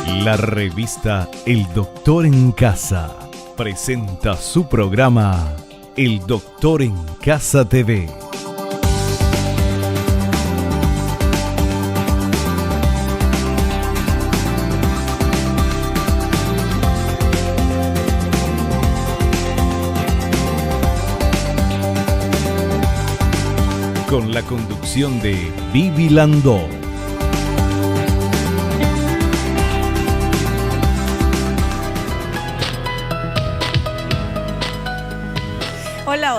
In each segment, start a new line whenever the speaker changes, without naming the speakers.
La revista El Doctor en Casa presenta su programa El Doctor en Casa TV. Con la conducción de Vivi Landó.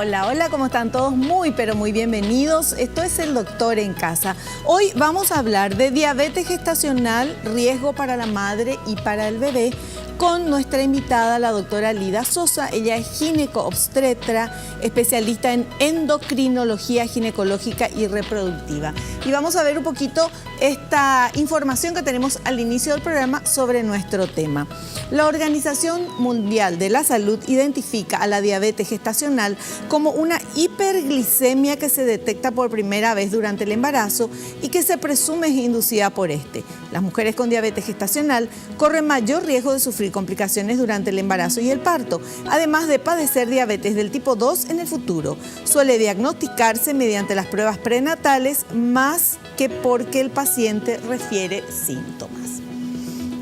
Hola, ¿cómo están todos? Muy, pero muy bienvenidos. Esto es El Doctor en Casa. Hoy vamos a hablar de diabetes gestacional, riesgo para la madre y para el bebé, con nuestra invitada, la doctora Lida Sosa. Ella es gineco-obstetra, especialista en endocrinología ginecológica y reproductiva. Y vamos a ver un poquito esta información que tenemos al inicio del programa sobre nuestro tema. La Organización Mundial de la Salud identifica a la diabetes gestacional como una hiperglicemia que se detecta por primera vez durante el embarazo y que se presume es inducida por este. Las mujeres con diabetes gestacional corren mayor riesgo de sufrir complicaciones durante el embarazo y el parto, además de padecer diabetes del tipo 2 en el futuro. Suele diagnosticarse mediante las pruebas prenatales más que porque el paciente refiere síntomas.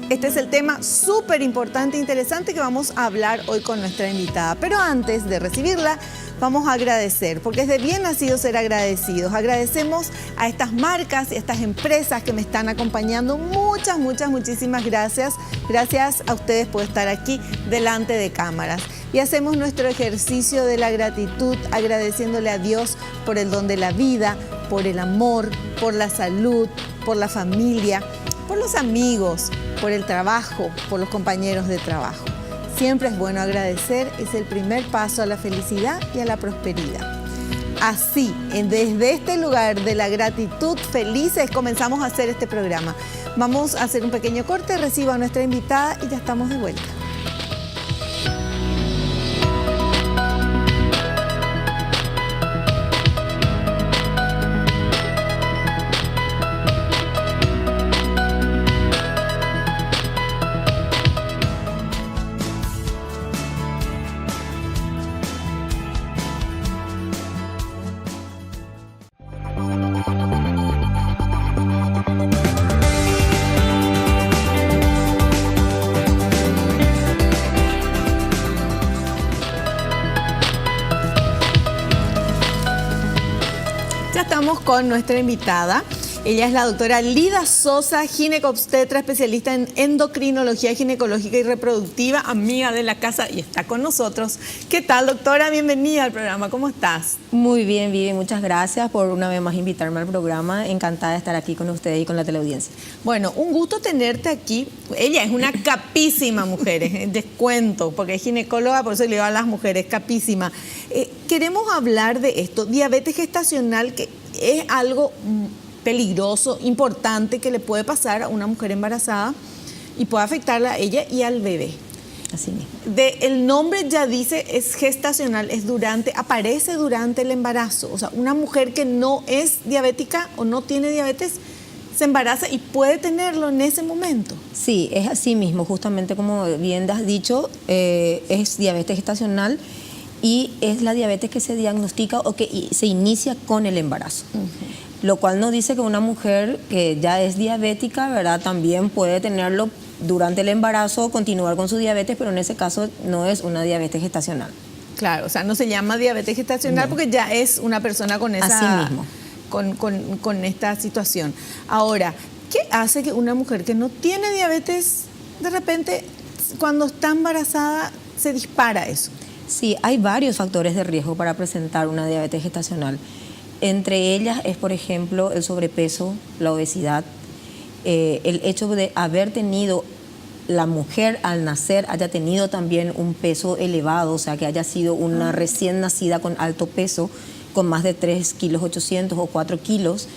Este es el tema súper importante e interesante que vamos a hablar hoy con nuestra invitada. Pero antes de recibirla, vamos a agradecer, porque es de bien nacido ser agradecidos. Agradecemos a estas marcas y a estas empresas que me están acompañando. Muchísimas gracias. Gracias a ustedes por estar aquí delante de cámaras. Y hacemos nuestro ejercicio de la gratitud, agradeciéndole a Dios por el don de la vida, por el amor, por la salud, por la familia, por los amigos, por el trabajo, por los compañeros de trabajo. Siempre es bueno agradecer, es el primer paso a la felicidad y a la prosperidad. Así, desde este lugar de la gratitud, felices, comenzamos a hacer este programa. Vamos a hacer un pequeño corte, recibo a nuestra invitada y ya estamos de vuelta. Con nuestra invitada. Ella es la doctora Lida Sosa, gineco-obstetra, especialista en endocrinología ginecológica y reproductiva, amiga de la casa y está con nosotros. ¿Qué tal, doctora? Bienvenida al programa. ¿Cómo estás?
Muy bien, Vivi. Muchas gracias por una vez más invitarme al programa. Encantada de estar aquí con ustedes y con la teleaudiencia.
Bueno, un gusto tenerte aquí. Ella es una capísima, mujeres. Descuento, porque es ginecóloga, por eso le digo a las mujeres, capísima. Queremos hablar de esto, diabetes gestacional, que es algo peligroso, importante, que le puede pasar a una mujer embarazada y puede afectarla a ella y al bebé.
Así mismo.
El nombre ya dice, es gestacional, es aparece durante el embarazo. O sea, una mujer que no es diabética o no tiene diabetes se embaraza y puede tenerlo en ese momento.
Sí, es así mismo, justamente como bien has dicho, es diabetes gestacional y es la diabetes que se diagnostica o que se inicia con el embarazo. Lo cual nos dice que una mujer que ya es diabética, ¿verdad?, también puede tenerlo durante el embarazo, continuar con su diabetes, pero en ese caso no es una diabetes gestacional.
Claro, o sea, no se llama diabetes gestacional porque ya es una persona con esa...
Así mismo.
Con esta situación. Ahora, ¿qué hace que una mujer que no tiene diabetes, de repente, cuando está embarazada, se dispara eso?
Sí, hay varios factores de riesgo para presentar una diabetes gestacional. Entre ellas es, por ejemplo, el sobrepeso, la obesidad, el hecho de haber tenido, la mujer al nacer haya tenido también un peso elevado, o sea, que haya sido una recién nacida con alto peso, con más de 3 kilos 800 o 4 kilos,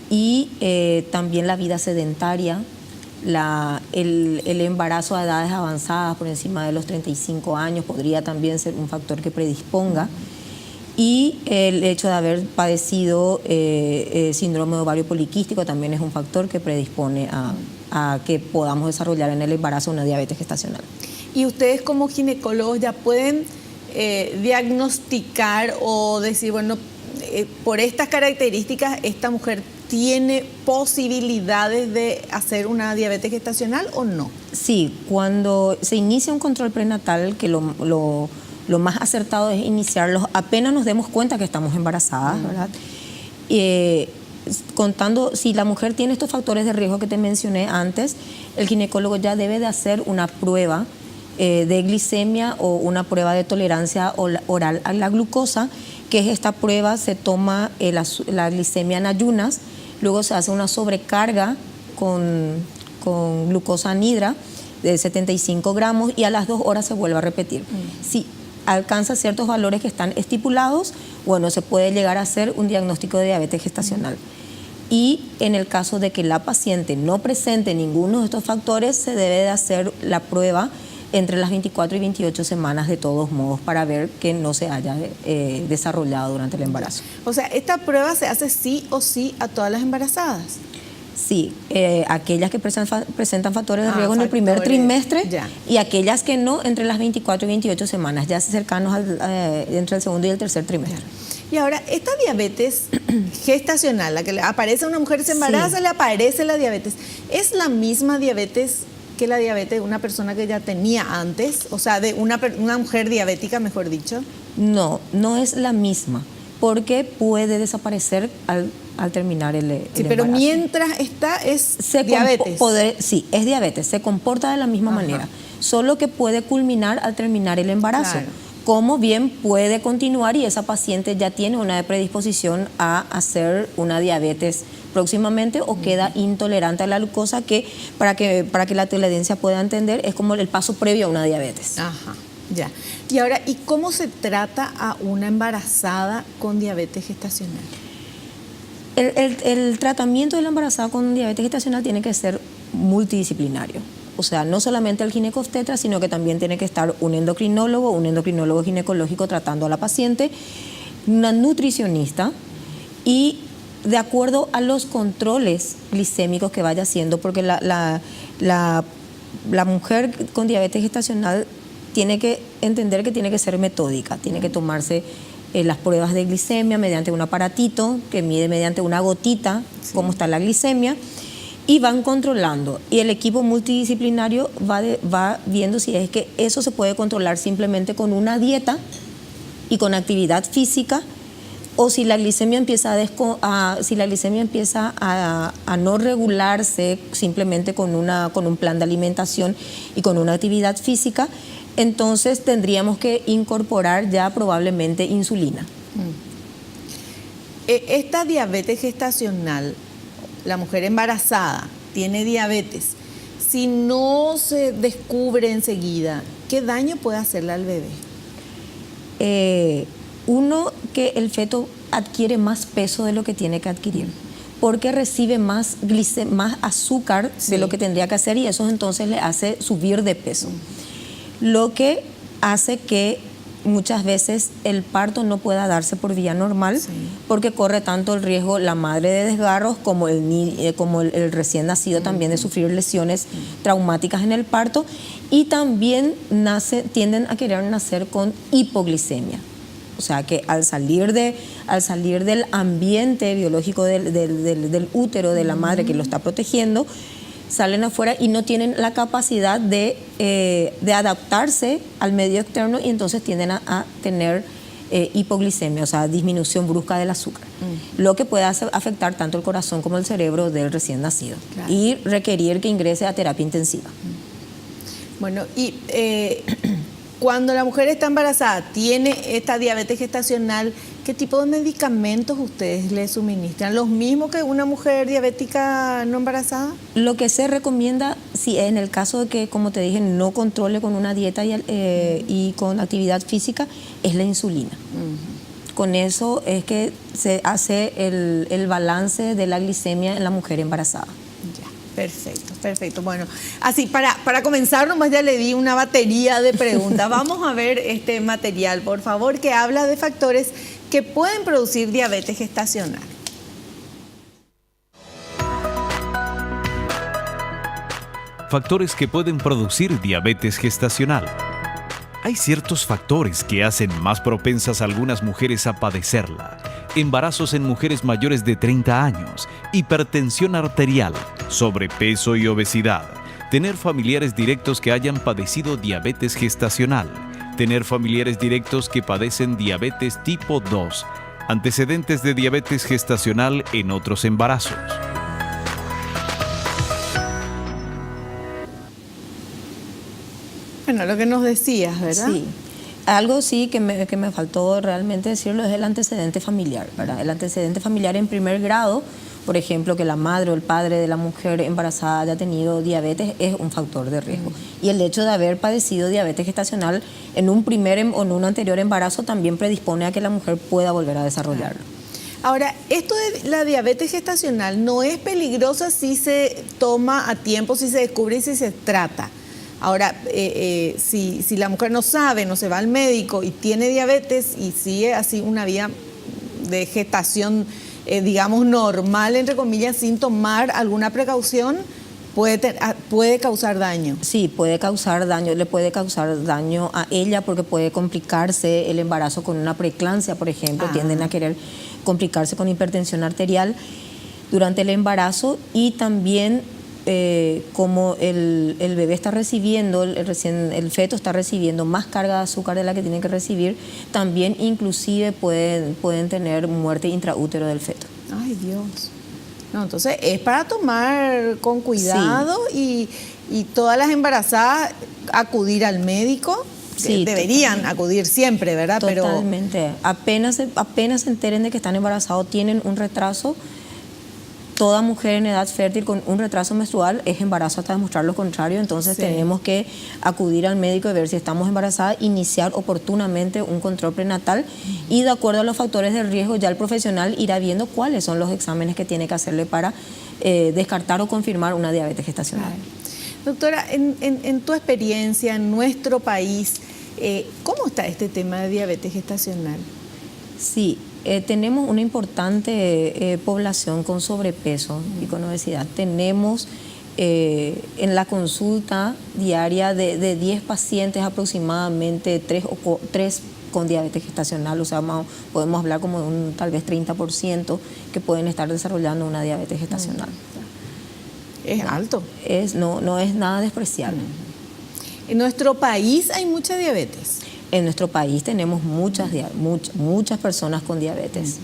y también la vida sedentaria, el embarazo a edades avanzadas, por encima de los 35 años, podría también ser un factor que predisponga. Y el hecho de haber padecido síndrome de ovario poliquístico también es un factor que predispone a que podamos desarrollar en el embarazo una diabetes gestacional.
Y ustedes como ginecólogos ya pueden diagnosticar o decir, bueno, por estas características esta mujer tiene posibilidades de hacer una diabetes gestacional o no.
Sí, cuando se inicia un control prenatal, que lo más acertado es iniciarlo apenas nos demos cuenta que estamos embarazadas, ¿verdad? Contando, si la mujer tiene estos factores de riesgo que te mencioné antes, el ginecólogo ya debe de hacer una prueba de glicemia o una prueba de tolerancia oral a la glucosa, que es esta prueba, se toma la glicemia en ayunas, luego se hace una sobrecarga con glucosa anhidra de 75 gramos y a las 2 horas se vuelve a repetir. Si alcanza ciertos valores que están estipulados, bueno, se puede llegar a hacer un diagnóstico de diabetes gestacional. Y en el caso de que la paciente no presente ninguno de estos factores, se debe de hacer la prueba entre las 24 y 28 semanas de todos modos para ver que no se haya desarrollado durante el embarazo.
O sea, ¿esta prueba se hace sí o sí a todas las embarazadas?
Sí, aquellas que presentan factores de riesgo en el primer trimestre y aquellas que no entre las 24 y 28 semanas, ya cercanos entre el segundo y el tercer trimestre.
Y ahora, esta diabetes gestacional, la que le aparece a una mujer, se embaraza, sí, le aparece la diabetes, ¿es la misma diabetes que la diabetes de una persona que ya tenía antes? O sea, de una mujer diabética, mejor dicho.
No, no es la misma, porque puede desaparecer al terminar el embarazo. Pero
mientras está es diabetes.
Sí, es diabetes, se comporta de la misma manera, solo que puede culminar al terminar el embarazo. Claro. Como bien puede continuar y esa paciente ya tiene una predisposición a hacer una diabetes próximamente o queda intolerante a la glucosa, que para que la teleaudiencia pueda entender es como el paso previo a una diabetes.
Ajá, ya. Y ahora, ¿y cómo se trata a una embarazada con diabetes gestacional?
El tratamiento de la embarazada con diabetes gestacional tiene que ser multidisciplinario. O sea, no solamente el ginecobstetra, sino que también tiene que estar un endocrinólogo ginecológico tratando a la paciente, una nutricionista y de acuerdo a los controles glicémicos que vaya haciendo, porque la mujer con diabetes gestacional tiene que entender que tiene que ser metódica, tiene que tomarse las pruebas de glicemia mediante un aparatito que mide mediante una gotita cómo está la glicemia, y van controlando. Y el equipo multidisciplinario va viendo si es que eso se puede controlar simplemente con una dieta y con actividad física, o si la glicemia empieza a no regularse simplemente con un plan de alimentación y con una actividad física, entonces tendríamos que incorporar ya probablemente insulina.
Esta diabetes gestacional, la mujer embarazada tiene diabetes, si no se descubre enseguida, ¿qué daño puede hacerle al bebé?
Uno, que el feto adquiere más peso de lo que tiene que adquirir, porque recibe más azúcar de lo que tendría que hacer, y eso entonces le hace subir de peso. Lo que hace que muchas veces el parto no pueda darse por vía normal, porque corre tanto el riesgo la madre de desgarros como el recién nacido también de sufrir lesiones traumáticas en el parto, y también tienden a querer nacer con hipoglicemia. O sea que al salir del ambiente biológico del útero de la madre que lo está protegiendo, salen afuera y no tienen la capacidad de adaptarse al medio externo, y entonces tienden a tener hipoglicemia, o sea, disminución brusca del azúcar, lo que puede afectar tanto el corazón como el cerebro del recién nacido, y requerir que ingrese a terapia intensiva.
Bueno, y cuando la mujer está embarazada, tiene esta diabetes gestacional, ¿qué tipo de medicamentos ustedes le suministran? ¿Los mismos que una mujer diabética no embarazada?
Lo que se recomienda, si en el caso de que, como te dije, no controle con una dieta y con actividad física, es la insulina. Con eso es que se hace el balance de la glicemia en la mujer embarazada.
Perfecto, perfecto. Bueno, así para comenzar nomás ya le di una batería de preguntas. Vamos a ver este material, por favor, que habla de factores que pueden producir diabetes gestacional.
Factores que pueden producir diabetes gestacional. Hay ciertos factores que hacen más propensas a algunas mujeres a padecerla. Embarazos en mujeres mayores de 30 años, hipertensión arterial, sobrepeso y obesidad, tener familiares directos que hayan padecido diabetes gestacional, tener familiares directos que padecen diabetes tipo 2, antecedentes de diabetes gestacional en otros embarazos.
Bueno, lo que nos decías, ¿verdad?
Sí. Algo sí que me faltó realmente decirlo es el antecedente familiar, ¿verdad? El antecedente familiar en primer grado, por ejemplo, que la madre o el padre de la mujer embarazada haya tenido diabetes, es un factor de riesgo. Y el hecho de haber padecido diabetes gestacional en un primer o en un anterior embarazo también predispone a que la mujer pueda volver a desarrollarlo.
Ahora, esto de la diabetes gestacional no es peligrosa si se toma a tiempo, si se descubre y si se trata. Ahora, si la mujer no sabe, no se va al médico y tiene diabetes y sigue así una vía de gestación, digamos, normal, entre comillas, sin tomar alguna precaución, puede causar daño.
Sí, puede causar daño, le puede causar daño a ella porque puede complicarse el embarazo con una preeclampsia, por ejemplo, tienden a querer complicarse con hipertensión arterial durante el embarazo y también como el bebé está recibiendo, el feto está recibiendo más carga de azúcar de la que tiene que recibir, también inclusive pueden tener muerte intraútero del feto.
Ay, Dios. No, entonces es para tomar con cuidado y todas las embarazadas acudir al médico. Sí, deberían acudir siempre, ¿verdad?
Totalmente. Apenas se enteren de que están embarazados, tienen un retraso. Toda mujer en edad fértil con un retraso menstrual es embarazo hasta demostrar lo contrario, entonces tenemos que acudir al médico y ver si estamos embarazadas, iniciar oportunamente un control prenatal y de acuerdo a los factores de riesgo ya el profesional irá viendo cuáles son los exámenes que tiene que hacerle para descartar o confirmar una diabetes gestacional.
Doctora, en tu experiencia en nuestro país, ¿cómo está este tema de diabetes gestacional?
Sí. Tenemos una importante población con sobrepeso y con obesidad. Tenemos en la consulta diaria de 10 pacientes aproximadamente 3 con diabetes gestacional, o sea, podemos hablar como de un tal vez 30% que pueden estar desarrollando una diabetes gestacional.
Es alto.
No es nada despreciable.
En nuestro país hay mucha diabetes.
En nuestro país tenemos muchas personas con diabetes.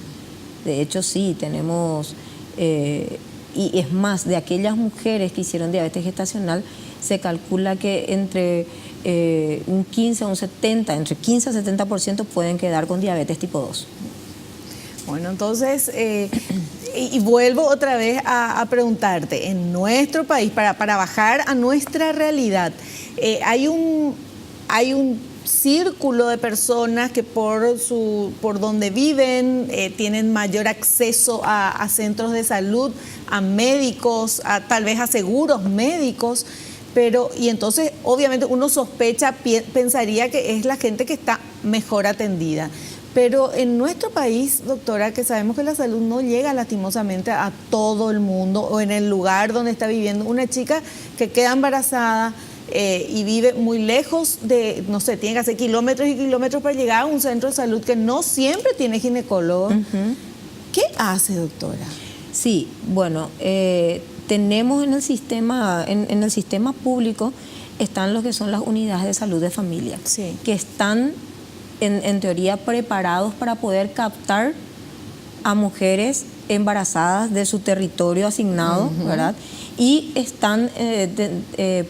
De hecho, sí, tenemos, y es más, de aquellas mujeres que hicieron diabetes gestacional, se calcula que entre un 15 a un 70, entre 15 a 70% pueden quedar con diabetes tipo 2.
Bueno, entonces, y vuelvo otra vez a preguntarte, en nuestro país, para bajar a nuestra realidad, hay un círculo de personas que por donde viven tienen mayor acceso a centros de salud, a médicos, tal vez a seguros médicos, y entonces obviamente uno sospecha, pensaría que es la gente que está mejor atendida. Pero en nuestro país, doctora, que sabemos que la salud no llega lastimosamente a todo el mundo o en el lugar donde está viviendo una chica que queda embarazada, y vive muy lejos de, no sé, tiene que hacer kilómetros y kilómetros para llegar a un centro de salud que no siempre tiene ginecólogo. ¿Qué hace, doctora?
Sí, bueno, tenemos en el sistema público están lo que son las unidades de salud de familia, que están en teoría preparados para poder captar a mujeres embarazadas de su territorio asignado, ¿verdad? Y están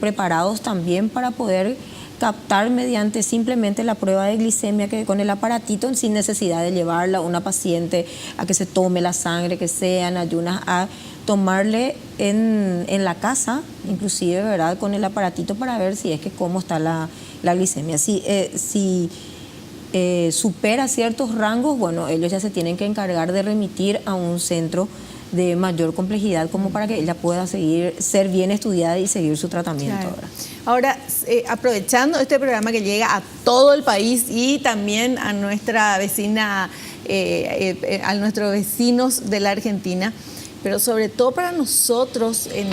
preparados también para poder captar mediante simplemente la prueba de glicemia que con el aparatito sin necesidad de llevarla a una paciente a que se tome la sangre, que sean ayunas, a tomarle en la casa, inclusive, ¿verdad? Con el aparatito para ver si es que cómo está la glicemia. Si supera ciertos rangos, bueno, ellos ya se tienen que encargar de remitir a un centro de mayor complejidad como para que ella pueda ser bien estudiada y seguir su tratamiento.
Claro. Ahora, aprovechando este programa que llega a todo el país y también a nuestra vecina, a nuestros vecinos de la Argentina, pero sobre todo para nosotros en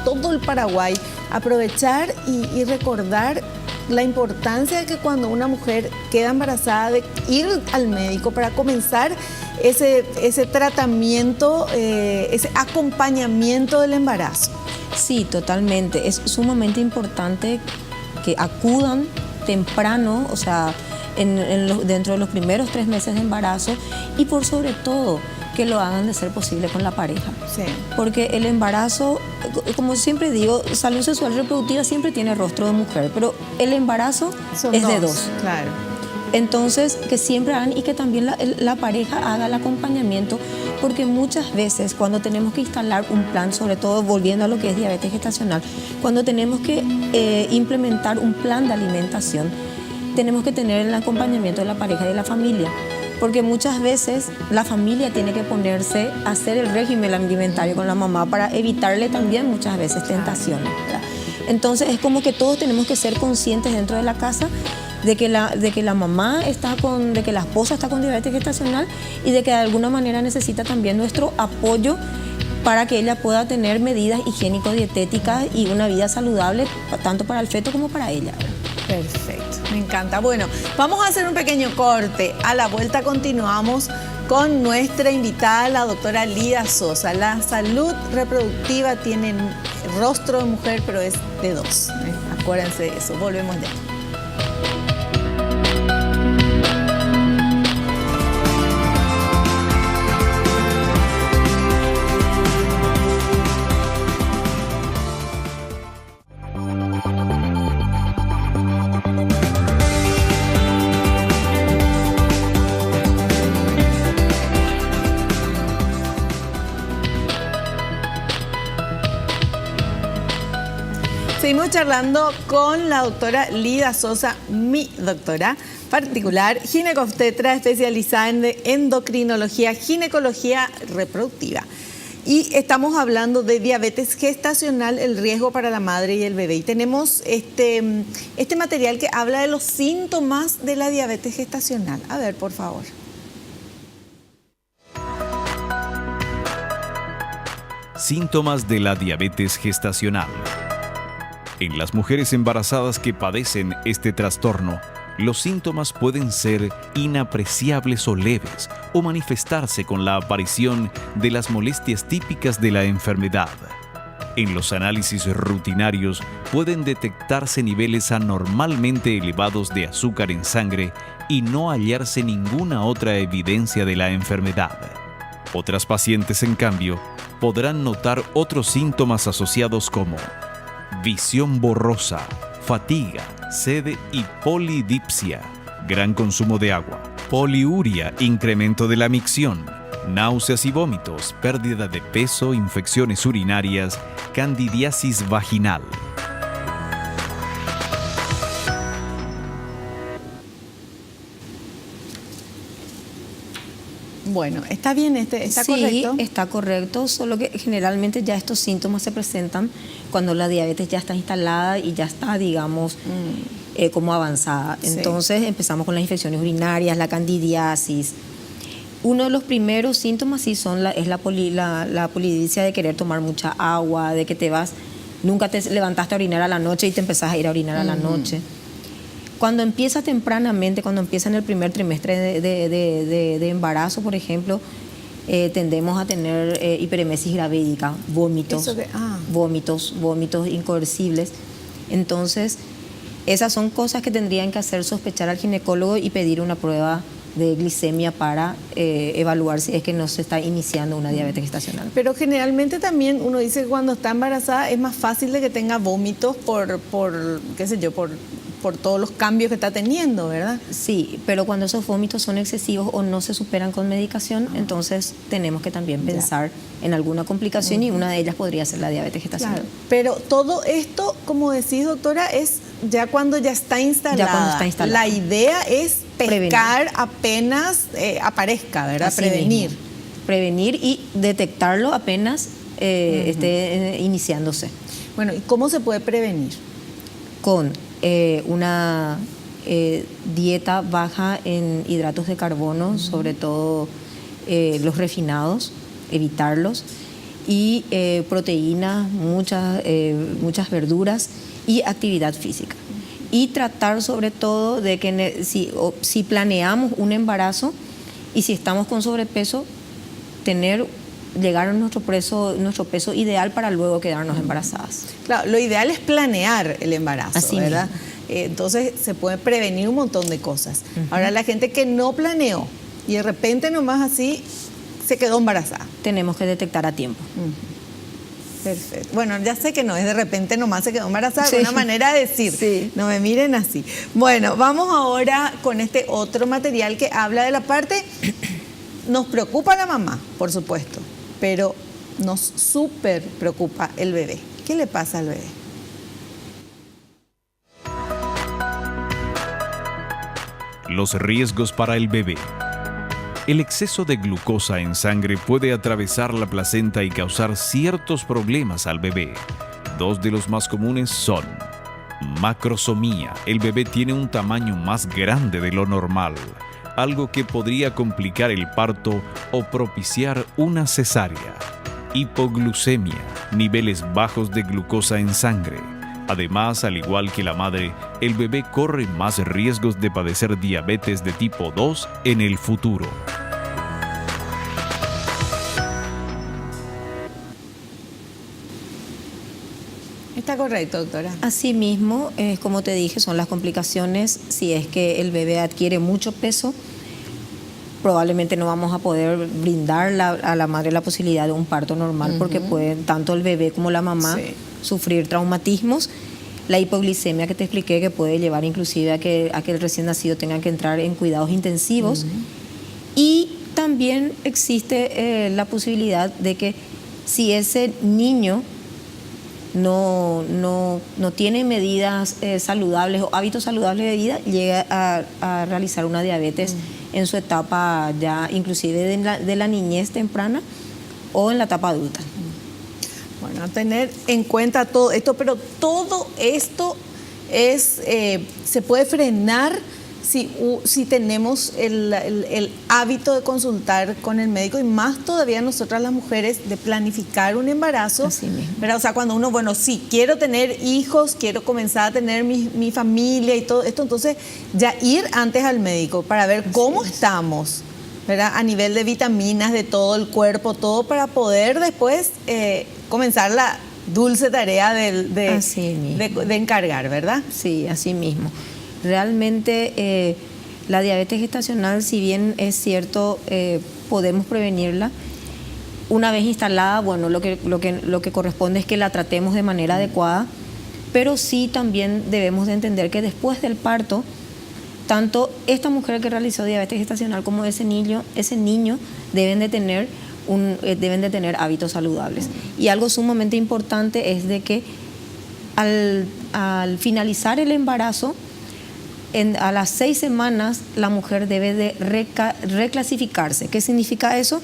todo el Paraguay, aprovechar y recordar la importancia de que cuando una mujer queda embarazada, de ir al médico para comenzar ese tratamiento, ese acompañamiento del embarazo.
Sí, totalmente. Es sumamente importante que acudan temprano, o sea, dentro de los primeros 3 meses de embarazo, y por sobre todo que lo hagan de ser posible con la pareja.
Sí.
Porque el embarazo, como siempre digo, salud sexual reproductiva siempre tiene rostro de mujer, pero el embarazo
Son
es
dos,
de dos.
Claro.
Entonces, que siempre hagan y que también la pareja haga el acompañamiento, porque muchas veces cuando tenemos que instalar un plan, sobre todo volviendo a lo que es diabetes gestacional, cuando tenemos que implementar un plan de alimentación, tenemos que tener el acompañamiento de la pareja y de la familia, porque muchas veces la familia tiene que ponerse a hacer el régimen alimentario con la mamá para evitarle también muchas veces tentaciones, ¿verdad? Entonces es como que todos tenemos que ser conscientes dentro de la casa de que la mamá de que la esposa está con diabetes gestacional y de que de alguna manera necesita también nuestro apoyo para que ella pueda tener medidas higiénico-dietéticas y una vida saludable tanto para el feto como para ella.
Perfecto, me encanta. Bueno, vamos a hacer un pequeño corte. A la vuelta continuamos con nuestra invitada, la doctora Lida Sosa. La salud reproductiva tiene rostro de mujer, pero es de dos. Acuérdense de eso. Volvemos ya. Seguimos charlando con la doctora Lida Sosa, mi doctora particular, ginecobstetra especializada en endocrinología, ginecología reproductiva. Y estamos hablando de diabetes gestacional, el riesgo para la madre y el bebé. Y tenemos este material que habla de los síntomas de la diabetes gestacional. A ver, por favor.
Síntomas de la diabetes gestacional. En las mujeres embarazadas que padecen este trastorno, los síntomas pueden ser inapreciables o leves o manifestarse con la aparición de las molestias típicas de la enfermedad. En los análisis rutinarios pueden detectarse niveles anormalmente elevados de azúcar en sangre y no hallarse ninguna otra evidencia de la enfermedad. Otras pacientes, en cambio, podrán notar otros síntomas asociados como visión borrosa, fatiga, sed y polidipsia, gran consumo de agua, poliuria, incremento de la micción, náuseas y vómitos, pérdida de peso, infecciones urinarias, candidiasis vaginal.
Bueno, ¿está bien? ¿Está correcto?
Sí, está correcto, solo que generalmente ya estos síntomas se presentan cuando la diabetes ya está instalada y ya está, digamos, como avanzada.
Sí.
Entonces empezamos con las infecciones urinarias, la candidiasis. Uno de los primeros síntomas sí es la polidipsia, de querer tomar mucha agua, de que nunca te levantaste a orinar a la noche y te empezás a ir a orinar a la noche. Cuando empieza tempranamente, cuando empieza en el primer trimestre de embarazo, por ejemplo, tendemos a tener hiperemesis gravídica, vómitos incoercibles. Entonces, esas son cosas que tendrían que hacer sospechar al ginecólogo y pedir una prueba de glicemia para evaluar si es que no se está iniciando una diabetes gestacional.
Pero generalmente también uno dice que cuando está embarazada es más fácil de que tenga vómitos por todos los cambios que está teniendo, ¿verdad?
Sí, pero cuando esos vómitos son excesivos o no se superan con medicación, entonces tenemos que también pensar en alguna complicación y una de ellas podría ser la diabetes gestacional.
Claro, pero todo esto, como decís, doctora, es ya cuando ya está instalada.
Ya cuando está instalada.
La idea es pescar apenas aparezca, ¿verdad?
Así
Prevenir.
mismo. Prevenir y detectarlo apenas esté iniciándose.
Bueno, ¿y cómo se puede prevenir?
Con una dieta baja en hidratos de carbono, sobre todo los refinados, evitarlos, y proteínas, muchas verduras y actividad física. Y tratar sobre todo de que si planeamos un embarazo y si estamos con sobrepeso, llegar a nuestro peso ideal para luego quedarnos embarazadas.
Claro, lo ideal es planear el embarazo,
Así
¿verdad?
mismo.
Entonces se puede prevenir un montón de cosas. Ahora, la gente que no planeó y de repente nomás así se quedó embarazada.
Tenemos que detectar a tiempo.
Perfecto. Bueno, ya sé que no es de repente nomás se quedó embarazada,
Sí.
es una manera de decir.
Sí.
No me miren así. Bueno, vamos ahora con este otro material que habla de la parte. Nos preocupa la mamá, por supuesto, pero nos súper preocupa el bebé. ¿Qué le pasa al bebé?
Los riesgos para el bebé. El exceso de glucosa en sangre puede atravesar la placenta y causar ciertos problemas al bebé. Dos de los más comunes son macrosomía. El bebé tiene un tamaño más grande de lo normal, algo que podría complicar el parto o propiciar una cesárea. Hipoglucemia, niveles bajos de glucosa en sangre. Además, al igual que la madre, el bebé corre más riesgos de padecer diabetes de tipo 2 en el futuro.
Está correcto, doctora.
Asimismo, como te dije, son las complicaciones. Si es que el bebé adquiere mucho peso, probablemente no vamos a poder brindar a la madre la posibilidad de un parto normal, porque pueden tanto el bebé como la mamá sufrir traumatismos. La hipoglicemia que te expliqué, que puede llevar inclusive a que el recién nacido tenga que entrar en cuidados intensivos. Y también existe la posibilidad de que si ese niño no tiene medidas saludables o hábitos saludables de vida, llega a realizar una diabetes en su etapa ya inclusive de la niñez temprana o en la etapa adulta.
Bueno, tener en cuenta todo esto, pero todo esto se puede frenar si tenemos el hábito de consultar con el médico, y más todavía nosotras las mujeres, de planificar un embarazo.
Así mismo.
¿Verdad? O sea, cuando uno, bueno, sí, quiero tener hijos, quiero comenzar a tener mi familia y todo esto, entonces ya ir antes al médico para ver cómo estamos, ¿verdad? A nivel de vitaminas, de todo el cuerpo, todo, para poder después comenzar la dulce tarea de encargar, ¿verdad?
Sí, así mismo. Realmente la diabetes gestacional, si bien es cierto, podemos prevenirla. Una vez instalada, bueno, lo que corresponde es que la tratemos de manera adecuada, pero sí también debemos de entender que después del parto, tanto esta mujer que realizó diabetes gestacional como ese niño deben de tener hábitos saludables. Y algo sumamente importante es de que al finalizar el embarazo, a las 6 semanas la mujer debe de reclasificarse. ¿Qué significa eso?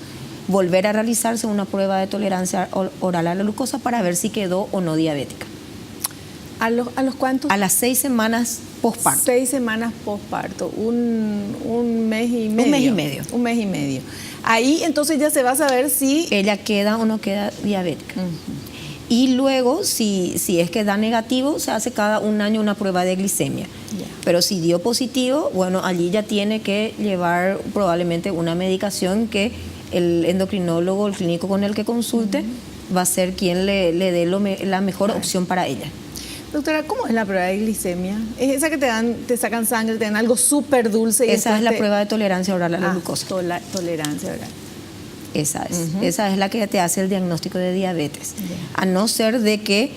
Volver a realizarse una prueba de tolerancia oral a la glucosa para ver si quedó o no diabética.
¿A los cuántos?
A las 6 semanas posparto.
6 semanas posparto, un mes y medio.
Un mes y medio.
Un mes y medio. Ahí entonces ya se va a saber si
ella queda o no queda diabética. Y luego, si es que da negativo, se hace cada un año una prueba de glicemia. Pero si dio positivo, bueno, allí ya tiene que llevar probablemente una medicación que el endocrinólogo, el clínico con el que consulte, va a ser quien le dé la mejor opción para ella.
Doctora, ¿cómo es la prueba de glicemia? ¿Es esa que te sacan sangre, te dan algo súper dulce? Y
esa es la prueba de tolerancia oral a la glucosa.
Tolerancia oral.
Esa es. Esa es la que te hace el diagnóstico de diabetes. A no ser de que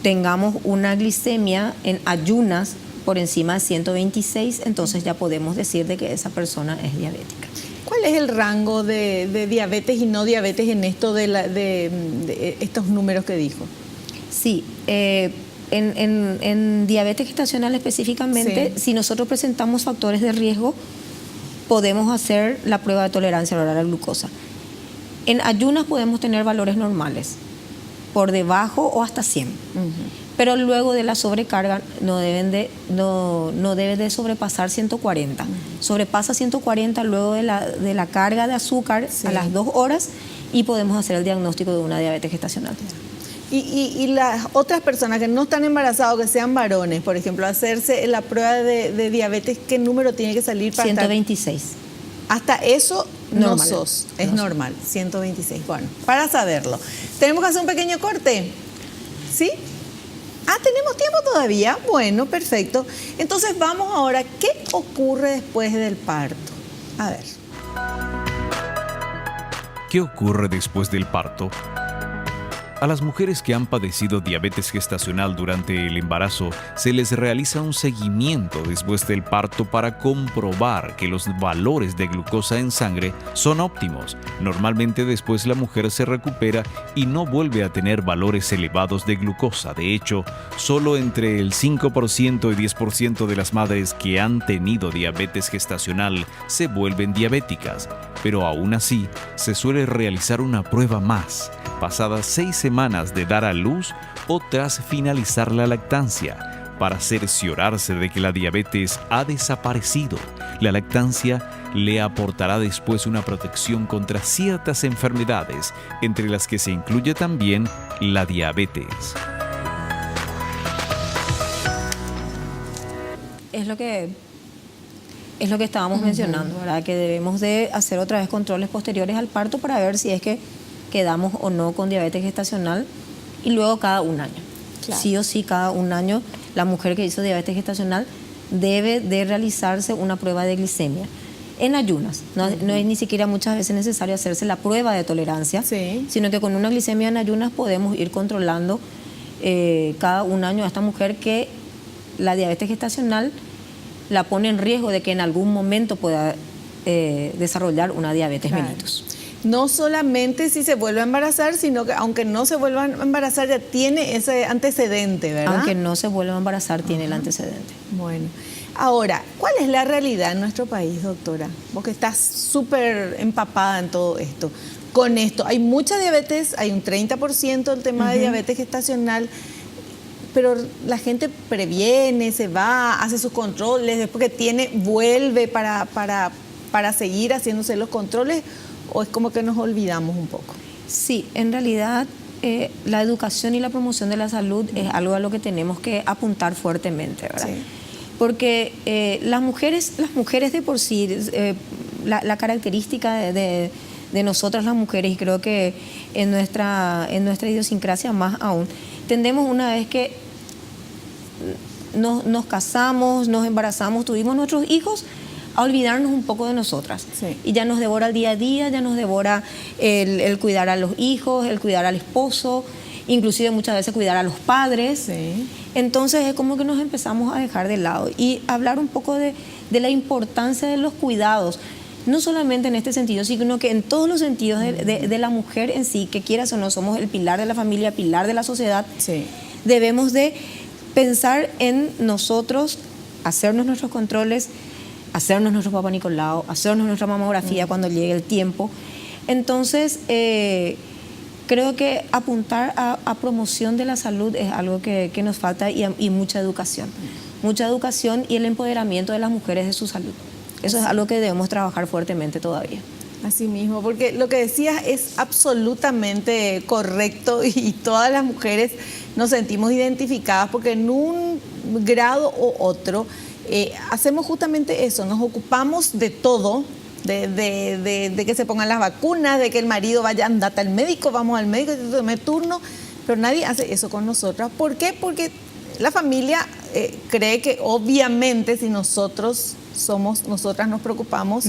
tengamos una glicemia en ayunas por encima de 126, entonces ya podemos decir de que esa persona es diabética.
¿Cuál es el rango de diabetes y no diabetes en esto de estos números que dijo?
Sí, en diabetes gestacional específicamente, si nosotros presentamos factores de riesgo, podemos hacer la prueba de tolerancia oral a la glucosa. En ayunas podemos tener valores normales, por debajo o hasta 100. Pero luego de la sobrecarga no debe de sobrepasar 140. Sobrepasa 140 luego de la carga de azúcar a las 2 horas, y podemos hacer el diagnóstico de una diabetes gestacional.
Y las otras personas que no están embarazadas, que sean varones, por ejemplo, hacerse la prueba de diabetes, ¿qué número tiene que salir para
126.
Hasta eso no
Normal.
sos, es
No
normal, 126. Bueno, para saberlo. Tenemos que hacer un pequeño corte, ¿sí? ¿Tenemos tiempo todavía? Bueno, perfecto. Entonces vamos ahora, ¿qué ocurre después del parto? A ver.
¿Qué ocurre después del parto? A las mujeres que han padecido diabetes gestacional durante el embarazo se les realiza un seguimiento después del parto para comprobar que los valores de glucosa en sangre son óptimos. Normalmente después la mujer se recupera y no vuelve a tener valores elevados de glucosa. De hecho, solo entre el 5% y 10% de las madres que han tenido diabetes gestacional se vuelven diabéticas. Pero aún así, se suele realizar una prueba más, pasadas 6 semanas de dar a luz o tras finalizar la lactancia, para cerciorarse de que la diabetes ha desaparecido. La lactancia le aportará después una protección contra ciertas enfermedades, entre las que se incluye también la diabetes.
Es lo que estábamos mencionando, ¿verdad? Que debemos de hacer otra vez controles posteriores al parto para ver si es que quedamos o no con diabetes gestacional, y luego cada un año.
Claro.
Sí o sí, cada un año la mujer que hizo diabetes gestacional debe de realizarse una prueba de glicemia en ayunas. No es ni siquiera muchas veces necesario hacerse la prueba de tolerancia,
Sí.
sino que con una glicemia en ayunas podemos ir controlando cada un año a esta mujer que la diabetes gestacional la pone en riesgo de que en algún momento pueda desarrollar una diabetes
Claro.
mellitus.
No solamente si se vuelve a embarazar, sino que aunque no se vuelva a embarazar ya tiene ese antecedente, ¿verdad?
Aunque no se vuelva a embarazar, tiene el antecedente.
Bueno, ahora, ¿cuál es la realidad en nuestro país, doctora? Vos que estás súper empapada en todo esto. Con esto, hay mucha diabetes, hay un 30% del tema de diabetes gestacional, pero la gente previene, se va, hace sus controles, después que tiene, vuelve para seguir haciéndose los controles, o es como que nos olvidamos un poco.
Sí, en realidad la educación y la promoción de la salud es algo a lo que tenemos que apuntar fuertemente, ¿verdad?
Sí.
Porque las mujeres de por sí, la característica de nosotras las mujeres, y creo que en nuestra idiosincrasia más aún, tendemos una vez que nos casamos, nos embarazamos, tuvimos nuestros hijos, a olvidarnos un poco de nosotras.
Sí.
Y ya nos devora el día a día, ya nos devora el cuidar a los hijos, el cuidar al esposo, inclusive muchas veces cuidar a los padres.
Sí.
Entonces es como que nos empezamos a dejar de lado y hablar un poco de la importancia de los cuidados, no solamente en este sentido, sino que en todos los sentidos de la mujer en sí, que quieras o no, somos el pilar de la familia, pilar de la sociedad.
Sí.
Debemos de pensar en nosotros, hacernos nuestros controles, hacernos nuestro Papá Nicolau, hacernos nuestra mamografía cuando llegue el tiempo. Entonces, creo que apuntar a promoción de la salud es algo que nos falta, y mucha educación. Mucha educación y el empoderamiento de las mujeres de su salud. Eso es algo que debemos trabajar fuertemente todavía.
Así mismo, porque lo que decías es absolutamente correcto y todas las mujeres nos sentimos identificadas porque en un grado u otro hacemos justamente eso, nos ocupamos de todo, de que se pongan las vacunas, de que el marido vaya, andate al médico, vamos al médico, yo tomé turno, pero nadie hace eso con nosotras. ¿Por qué? Porque la familia cree que obviamente si nosotras nos preocupamos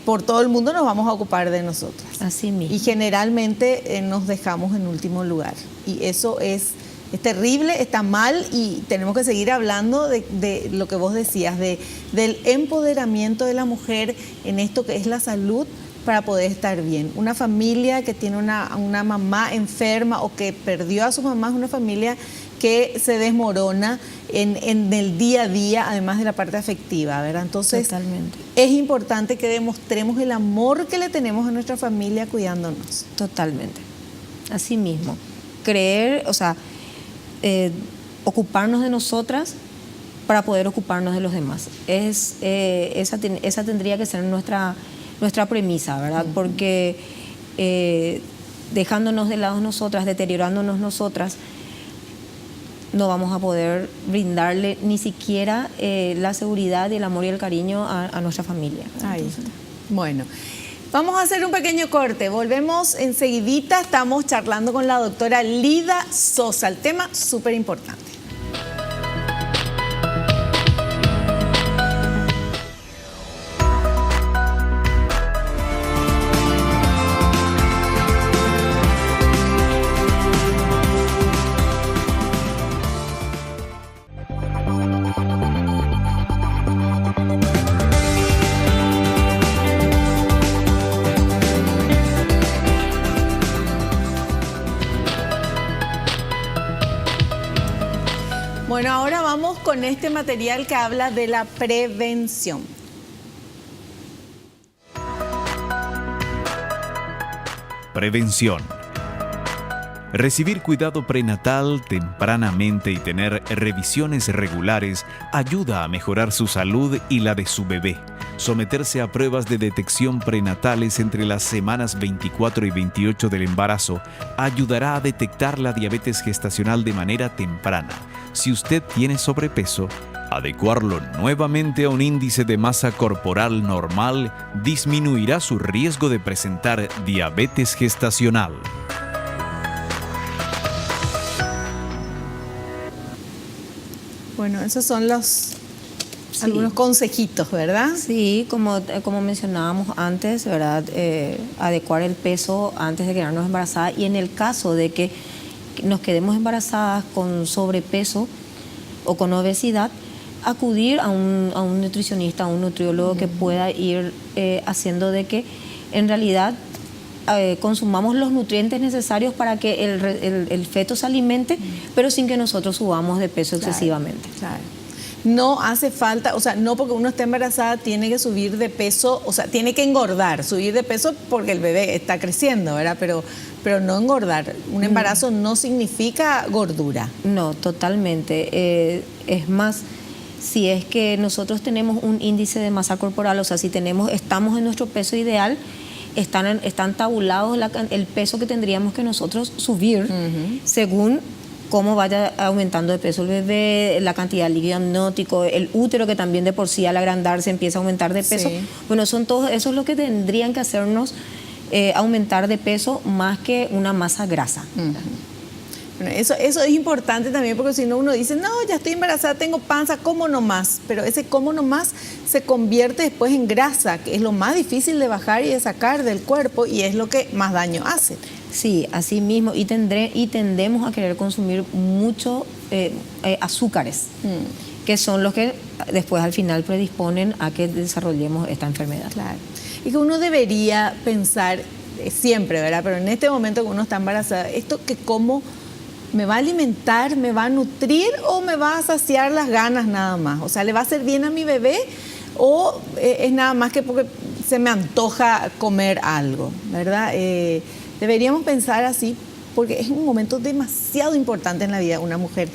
por todo el mundo, nos vamos a ocupar de nosotras.
Así mismo.
Y generalmente nos dejamos en último lugar. Y eso es terrible, está mal, y tenemos que seguir hablando de lo que vos decías, del empoderamiento de la mujer en esto que es la salud para poder estar bien. Una familia que tiene una mamá enferma o que perdió a su mamá es una familia que se desmorona en el día a día, además de la parte afectiva, ¿verdad? Entonces,
totalmente.
Es importante que demostremos el amor que le tenemos a nuestra familia cuidándonos.
Totalmente. Así mismo. Creer, o sea, ocuparnos de nosotras para poder ocuparnos de los demás. Esa tendría que ser nuestra premisa, ¿verdad? Porque dejándonos de lado nosotras, deteriorándonos nosotras, no vamos a poder brindarle ni siquiera la seguridad y el amor y el cariño a nuestra familia.
Ahí está. Bueno, vamos a hacer un pequeño corte. Volvemos enseguidita. Estamos charlando con la doctora Lida Sosa. El tema súper importante. Bueno, ahora vamos con este material que habla de la prevención.
Prevención. Recibir cuidado prenatal tempranamente y tener revisiones regulares ayuda a mejorar su salud y la de su bebé. Someterse a pruebas de detección prenatales entre las semanas 24 y 28 del embarazo ayudará a detectar la diabetes gestacional de manera temprana. Si usted tiene sobrepeso, adecuarlo nuevamente a un índice de masa corporal normal disminuirá su riesgo de presentar diabetes gestacional.
Bueno, esos son algunos consejitos, ¿verdad?
Sí, como mencionábamos antes, ¿verdad? Adecuar el peso antes de quedarnos embarazadas, y en el caso de que nos quedemos embarazadas con sobrepeso o con obesidad, acudir a un nutricionista, a un nutriólogo que pueda ir haciendo de que en realidad consumamos los nutrientes necesarios para que el feto se alimente, pero sin que nosotros subamos de peso excesivamente.
Claro. No hace falta, o sea, no porque uno esté embarazada tiene que subir de peso, o sea, tiene que engordar, subir de peso porque el bebé está creciendo, ¿verdad? Pero no engordar. Un embarazo no significa gordura.
No, totalmente. Es más, si es que nosotros tenemos un índice de masa corporal, o sea, si estamos en nuestro peso ideal, están tabulados el peso que tendríamos que nosotros subir según cómo vaya aumentando de peso el bebé, la cantidad de líquido amniótico, el útero, que también de por sí al agrandarse empieza a aumentar de peso. Sí. Bueno, eso es lo que tendrían que hacernos aumentar de peso más que una masa grasa.
Bueno, eso es importante también, porque si no uno dice, no, ya estoy embarazada, tengo panza, como nomás. Pero ese como nomás se convierte después en grasa, que es lo más difícil de bajar y de sacar del cuerpo, y es lo que más daño hace.
Sí, así mismo, y tendemos a querer consumir mucho azúcares, que son los que después al final predisponen a que desarrollemos esta enfermedad.
Claro. Y que uno debería pensar siempre, ¿verdad? Pero en este momento que uno está embarazada, esto que como me va a alimentar, me va a nutrir o me va a saciar las ganas nada más. O sea, ¿le va a hacer bien a mi bebé o es nada más que porque se me antoja comer algo, ¿verdad? Deberíamos pensar así, porque es un momento demasiado importante en la vida de una mujer.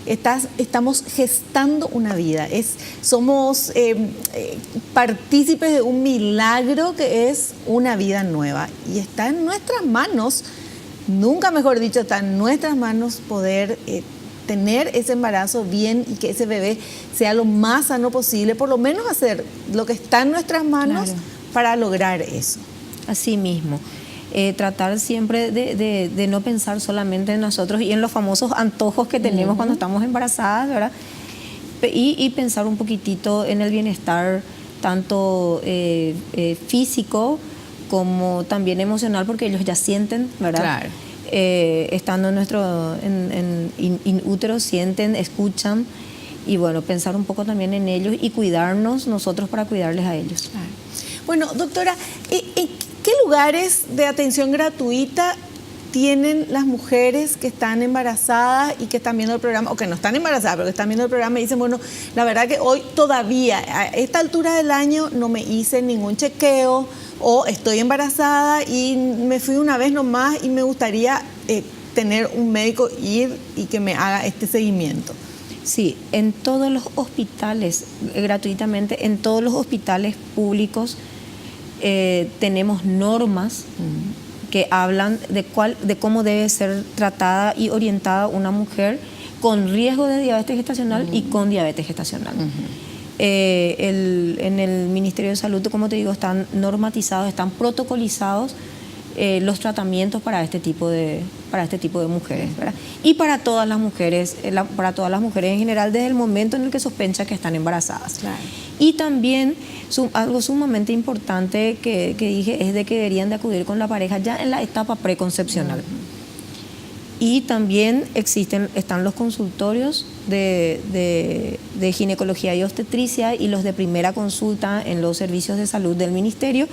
Estamos gestando una vida, somos partícipes de un milagro que es una vida nueva, y está en nuestras manos, nunca mejor dicho, está en nuestras manos poder tener ese embarazo bien y que ese bebé sea lo más sano posible, por lo menos hacer lo que está en nuestras manos, claro, para lograr eso.
Así mismo. Tratar siempre de no pensar solamente en nosotros y en los famosos antojos que tenemos cuando estamos embarazadas, ¿verdad? Y pensar un poquitito en el bienestar tanto físico como también emocional, porque ellos ya sienten, ¿verdad?
Claro.
Estando en útero, sienten, escuchan, y bueno, pensar un poco también en ellos y cuidarnos nosotros para cuidarles a ellos.
Claro. Bueno, doctora, ¿qué lugares de atención gratuita tienen las mujeres que están embarazadas y que están viendo el programa, o que no están embarazadas, pero que están viendo el programa y dicen, bueno, la verdad que hoy todavía, a esta altura del año, no me hice ningún chequeo, o estoy embarazada y me fui una vez nomás y me gustaría tener un médico, ir y que me haga este seguimiento?
Sí, en todos los hospitales, gratuitamente, en todos los hospitales públicos, tenemos normas que hablan de cómo debe ser tratada y orientada una mujer con riesgo de diabetes gestacional y con diabetes gestacional. En el Ministerio de Salud, como te digo, están normatizados, están protocolizados los tratamientos para este tipo de mujeres, ¿verdad? Y para todas las mujeres, en general, desde el momento en el que sospecha que están embarazadas.
Claro.
Y también algo sumamente importante que dije es de que deberían de acudir con la pareja ya en la etapa preconcepcional. Y también están los consultorios de ginecología y obstetricia y los de primera consulta en los servicios de salud del ministerio,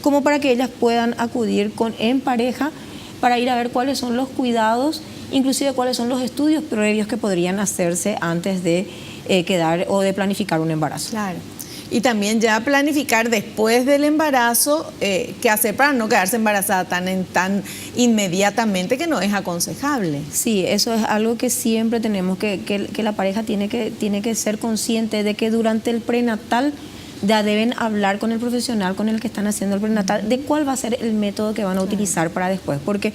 como para que ellas puedan acudir en pareja para ir a ver cuáles son los cuidados, inclusive cuáles son los estudios previos que podrían hacerse antes de quedar o de planificar un embarazo.
Claro. Y también ya planificar después del embarazo qué hacer para no quedarse embarazada tan inmediatamente, que no es aconsejable.
Sí, eso es algo que siempre tenemos que la pareja tiene que ser consciente de que durante el prenatal ya deben hablar con el profesional con el que están haciendo el prenatal de cuál va a ser el método que van a utilizar para después, porque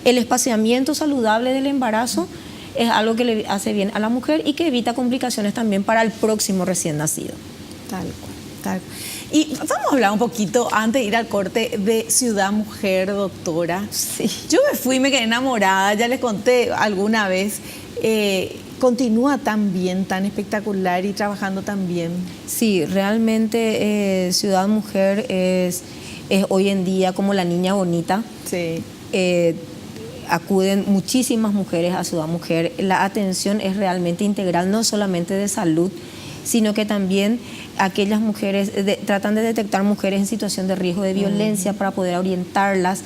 el espaciamiento saludable del embarazo es algo que le hace bien a la mujer y que evita complicaciones también para el próximo recién nacido.
Tal cual. Y vamos a hablar un poquito, antes de ir al corte, de Ciudad Mujer, doctora.
Sí.
Yo me quedé enamorada, ya les conté alguna vez. Continúa tan bien, tan espectacular y trabajando tan bien.
Sí, realmente Ciudad Mujer es hoy en día como la niña bonita.
Sí.
Acuden muchísimas mujeres a Ciudad Mujer. La atención es realmente integral, no solamente de salud, sino que también aquellas mujeres tratan de detectar mujeres en situación de riesgo de violencia para poder orientarlas.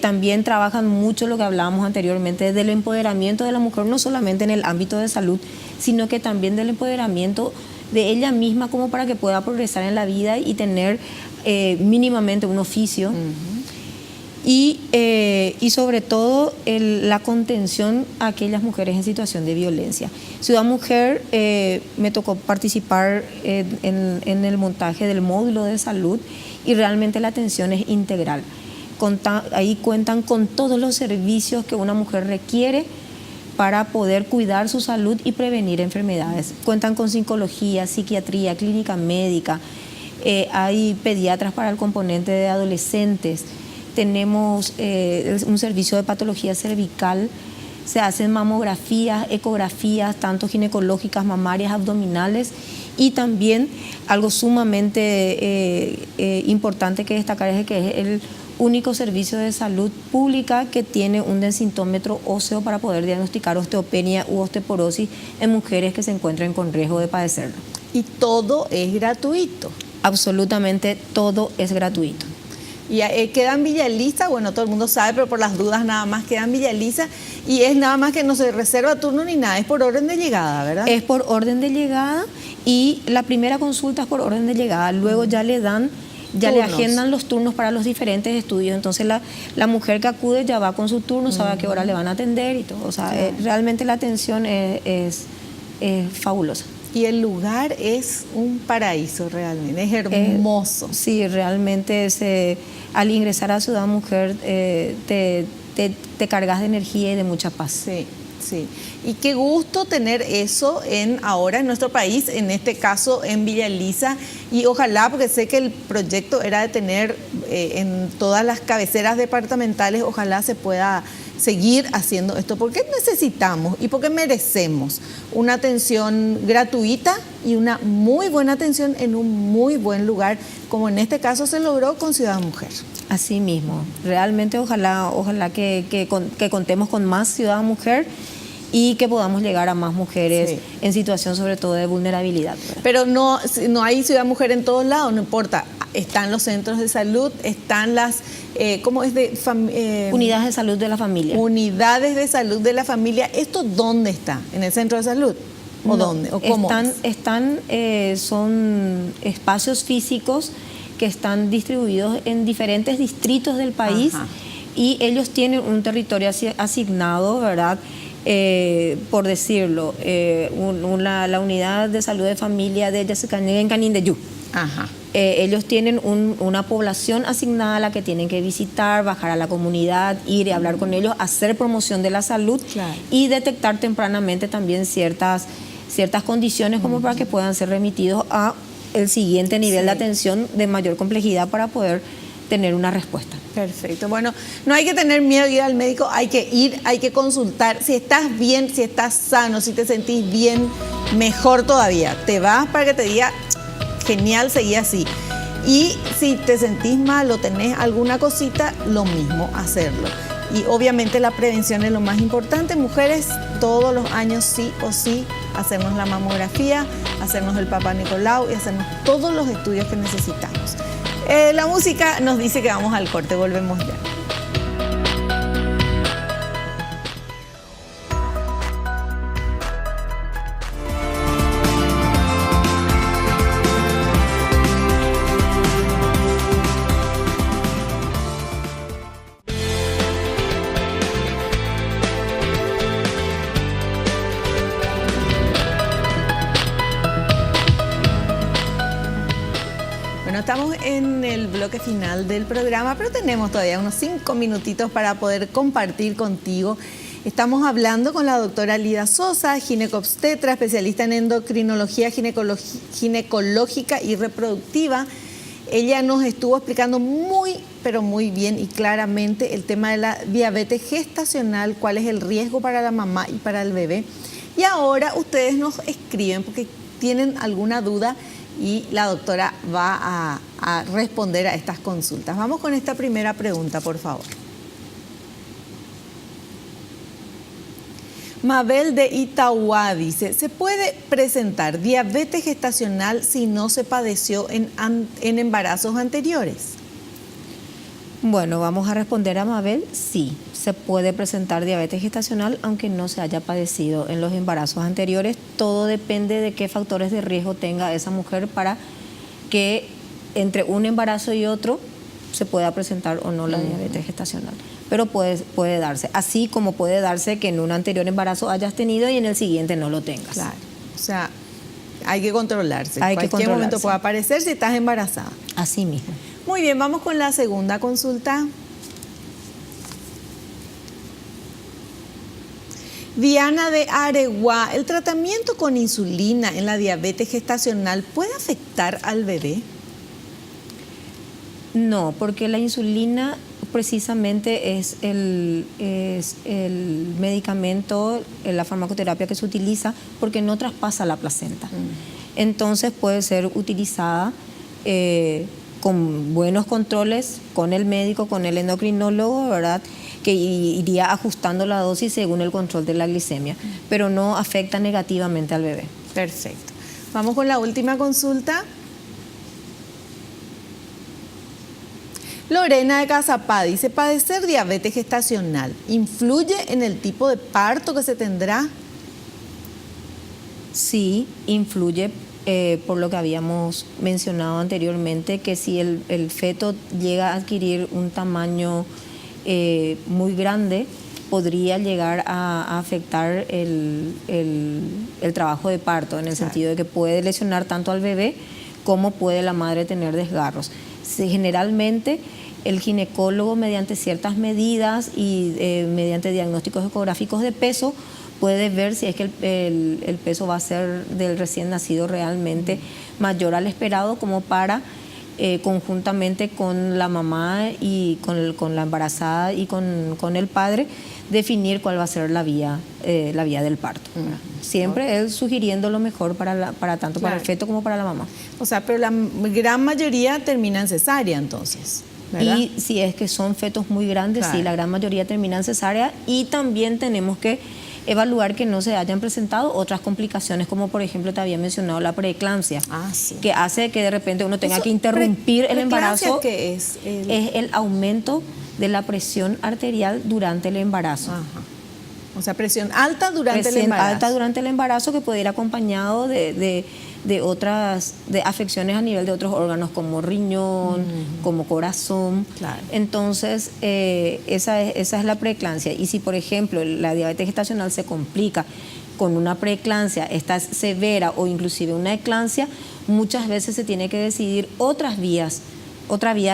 También trabajan mucho lo que hablábamos anteriormente del empoderamiento de la mujer, no solamente en el ámbito de salud, sino que también del empoderamiento de ella misma, como para que pueda progresar en la vida y tener mínimamente un oficio. Y sobre todo la contención a aquellas mujeres en situación de violencia. Ciudad Mujer, me tocó participar en el montaje del módulo de salud y realmente la atención es integral. Ahí cuentan con todos los servicios que una mujer requiere para poder cuidar su salud y prevenir enfermedades. Cuentan con psicología, psiquiatría, clínica médica, hay pediatras para el componente de adolescentes. Tenemos un servicio de patología cervical, se hacen mamografías, ecografías, tanto ginecológicas, mamarias, abdominales, y también algo sumamente importante que destacar es que es el único servicio de salud pública que tiene un densitómetro óseo para poder diagnosticar osteopenia u osteoporosis en mujeres que se encuentren con riesgo de padecerlo.
Y todo es gratuito.
Absolutamente todo es gratuito.
Y queda en Villa Elisa, bueno, todo el mundo sabe, pero por las dudas nada más queda en Villa Elisa, y es nada más que no se reserva turno ni nada, es por orden de llegada, ¿verdad?
Es por orden de llegada y la primera consulta es por orden de llegada, luego ya le agendan los turnos para los diferentes estudios, entonces la mujer que acude ya va con su turno, sabe a qué hora le van a atender y todo, o sea, realmente la atención es fabulosa.
Y el lugar es un paraíso realmente, es hermoso.
Sí, realmente al ingresar a Ciudad Mujer te cargas de energía y de mucha paz.
Sí, sí. Y qué gusto tener eso ahora en nuestro país, en este caso en Villa Elisa, y ojalá, porque sé que el proyecto era de tener en todas las cabeceras departamentales, ojalá se pueda seguir haciendo esto, porque necesitamos y porque merecemos una atención gratuita y una muy buena atención en un muy buen lugar, como en este caso se logró con Ciudad Mujer.
Así mismo, realmente ojalá que contemos con más Ciudad Mujer y que podamos llegar a más mujeres en situación sobre todo de vulnerabilidad, ¿verdad?
Pero no hay Ciudad Mujer en todos lados, no importa. Están los centros de salud, están las
unidades de salud de la familia.
Unidades de salud de la familia. ¿Esto dónde está? ¿En el centro de salud? ¿O dónde? ¿O cómo?
Son espacios físicos que están distribuidos en diferentes distritos del país. Ajá. Y ellos tienen un territorio asignado, ¿verdad? Por decirlo, la unidad de salud de familia de Yacycanega en Canindeyú.
Ajá.
ellos tienen una población asignada a la que tienen que visitar, bajar a la comunidad, ir y hablar con ellos, hacer promoción de la salud y detectar tempranamente también ciertas condiciones como para que puedan ser remitidos a el siguiente nivel de atención de mayor complejidad para poder tener una respuesta.
Perfecto. Bueno, no hay que tener miedo de ir al médico, hay que ir, hay que consultar. Si estás bien, si estás sano, si te sentís bien, mejor todavía. Te vas para que te diga, genial, seguí así. Y si te sentís mal o tenés alguna cosita, lo mismo, hacerlo. Y obviamente la prevención es lo más importante. Mujeres, todos los años sí o sí, hacernos la mamografía, hacernos el Papá Nicolau y hacernos todos los estudios que necesitamos. La música nos dice que vamos al corte, volvemos ya. Estamos en el bloque final del programa, pero tenemos todavía unos 5 minutitos para poder compartir contigo. Estamos hablando con la doctora Lida Sosa, ginecobstetra, especialista en endocrinología ginecológica y reproductiva. Ella nos estuvo explicando muy, pero muy bien y claramente el tema de la diabetes gestacional, cuál es el riesgo para la mamá y para el bebé. Y ahora ustedes nos escriben porque tienen alguna duda y la doctora va a responder a estas consultas. Vamos con esta primera pregunta, por favor. Mabel de Itauá dice, ¿se puede presentar diabetes gestacional si no se padeció en embarazos anteriores?
Bueno, vamos a responder a Mabel, sí, se puede presentar diabetes gestacional aunque no se haya padecido en los embarazos anteriores. Todo depende de qué factores de riesgo tenga esa mujer para que entre un embarazo y otro se pueda presentar o no la diabetes gestacional. Pero puede darse, así como puede darse que en un anterior embarazo hayas tenido y en el siguiente no lo tengas.
Claro, o sea, hay que controlarse.
Hay que
cualquier
controlarse.
momento puede aparecer si estás embarazada.
Así mismo.
Muy bien, vamos con la segunda consulta. Diana de Areguá, ¿el tratamiento con insulina en la diabetes gestacional puede afectar al bebé?
No, porque la insulina precisamente es el medicamento, la farmacoterapia que se utiliza porque no traspasa la placenta. Entonces puede ser utilizada con buenos controles, con el médico, con el endocrinólogo, ¿verdad?, que iría ajustando la dosis según el control de la glicemia, pero no afecta negativamente al bebé.
Perfecto. Vamos con la última consulta. Lorena de Cazapá dice, ¿padecer diabetes gestacional influye en el tipo de parto que se tendrá?
Sí, influye. Por lo que habíamos mencionado anteriormente, que si el feto llega a adquirir un tamaño muy grande, podría llegar a afectar el trabajo de parto, en el sentido de que puede lesionar tanto al bebé como puede la madre tener desgarros. Generalmente el ginecólogo, mediante ciertas medidas y mediante diagnósticos ecográficos de peso, puede ver si es que el peso va a ser del recién nacido realmente mayor al esperado, como para conjuntamente con la mamá y con la embarazada y con el padre definir cuál va a ser la vía del parto. Siempre él sugiriendo lo mejor para tanto para el feto como para la mamá.
O sea, pero la gran mayoría termina en cesárea entonces, ¿verdad?
Y si es que son fetos muy grandes, sí, la gran mayoría termina en cesárea, y también tenemos que evaluar que no se hayan presentado otras complicaciones, como por ejemplo te había mencionado la preeclampsia, que hace que de repente uno tenga que interrumpir el embarazo.
¿Qué es?
Es el aumento de la presión arterial durante el embarazo.
Ajá. O sea, presión alta durante el embarazo.
Presión alta durante el embarazo, que puede ir acompañado de otras afecciones a nivel de otros órganos como riñón, como corazón.
Claro.
Entonces, esa es la preeclampsia. Y si, por ejemplo, la diabetes gestacional se complica con una preeclampsia, esta es severa o inclusive una eclampsia, muchas veces se tiene que decidir otra vía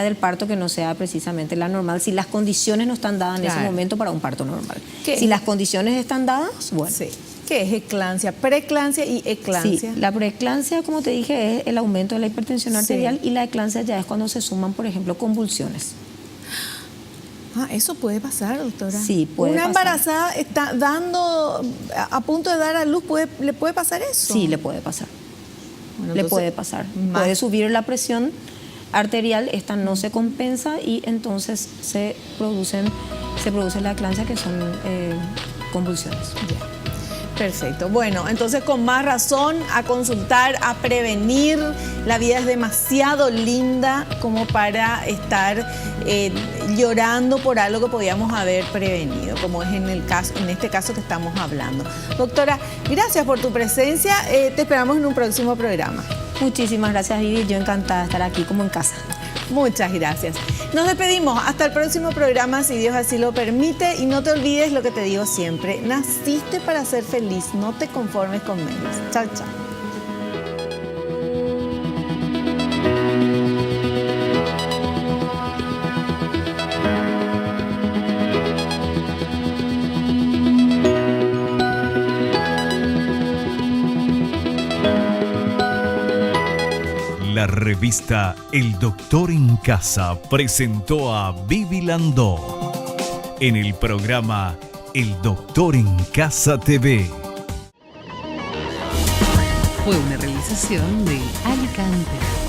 del parto que no sea precisamente la normal, si las condiciones no están dadas en ese momento para un parto normal. Si las condiciones están dadas, bueno.
Sí. ¿Qué es eclampsia? Preeclampsia y eclampsia.
Sí, la preeclampsia, como te dije, es el aumento de la hipertensión arterial, y la eclampsia ya es cuando se suman, por ejemplo, convulsiones.
¿Eso puede pasar, doctora?
Sí, puede
Una
pasar.
embarazada está a punto de dar a luz, ¿le puede pasar eso?
Sí, le puede pasar.
Bueno,
le puede pasar. Puede subir la presión arterial, esta no se compensa y entonces se produce la eclampsia, que son convulsiones.
Ya. Perfecto. Bueno, entonces con más razón a consultar, a prevenir. La vida es demasiado linda como para estar llorando por algo que podíamos haber prevenido, como es en este caso que estamos hablando. Doctora, gracias por tu presencia. Te esperamos en un próximo programa.
Muchísimas gracias, Vivi. Yo encantada de estar aquí como en casa.
Muchas gracias. Nos despedimos hasta el próximo programa, si Dios así lo permite. Y no te olvides lo que te digo siempre: naciste para ser feliz, no te conformes con menos. Chao, chao.
La revista El Doctor en Casa presentó a Vivi Landó en el programa El Doctor en Casa TV.
Fue una realización de Alicante.